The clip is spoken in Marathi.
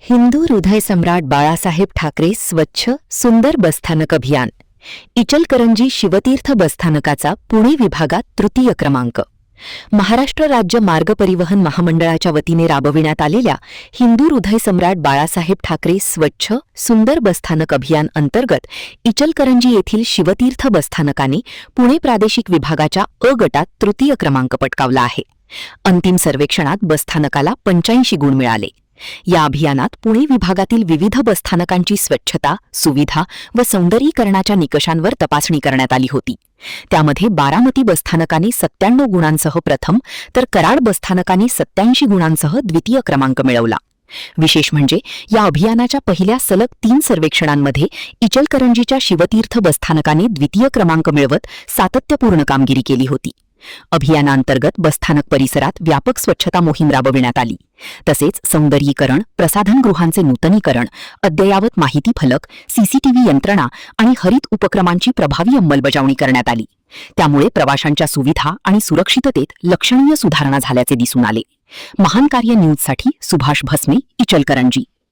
हिंदू हृदय सम्राट बाळासाहेब ठाकरे स्वच्छ सुंदर बसस्थानक अभियान. इचलकरंजी शिवतीर्थ बसस्थानकाचा पुणे विभागात तृतीय क्रमांक. महाराष्ट्र राज्य मार्ग परिवहन महामंडळाच्या वतीने राबविण्यात आलेल्या हिंदू हृदय सम्राट बाळासाहेब ठाकरे स्वच्छ सुंदर बसस्थानक अभियान अंतर्गत इचलकरंजी येथील शिवतीर्थ बसस्थानकाने पुणे प्रादेशिक विभागाच्या अ गटात तृतीय क्रमांक पटकावला आहे. अंतिम सर्वेक्षणात बसस्थानकाला 85 गुण मिळाले. या अभियानात पुणे विभागातील विविध बसस्थानकांची स्वच्छता, सुविधा व सौंदर्यीकरणाच्या निकषांवर तपासणी करण्यात आली होती. त्यामध्ये बारामती बसस्थानकाने 97 गुणांसह प्रथम तर कराड बसस्थानकाने 87 गुणांसह द्वितीय क्रमांक मिळवला. विशेष म्हणजे या अभियानाच्या पहिल्या सलग 3 सर्वेक्षणांमध्ये इचलकरंजीच्या शिवतीर्थ बसस्थानकाने द्वितीय क्रमांक मिळवत सातत्यपूर्ण कामगिरी केली होती. अभियानांतर्गत बसस्थानक परिसरात व्यापक स्वच्छता मोहीम राबविण्यात आली. तसेच सौंदर्यीकरण, प्रसाधनगृहांचे नूतनीकरण, अद्ययावत माहिती फलक, सीसीटीव्ही यंत्रणा आणि हरित उपक्रमांची प्रभावी अंमलबजावणी करण्यात आली. त्यामुळे प्रवाशांच्या सुविधा आणि सुरक्षिततेत लक्षणीय सुधारणा झाल्याचे दिसून आले. महान कार्य न्यूजसाठी सुभाष भस्मे, इचलकरंजी.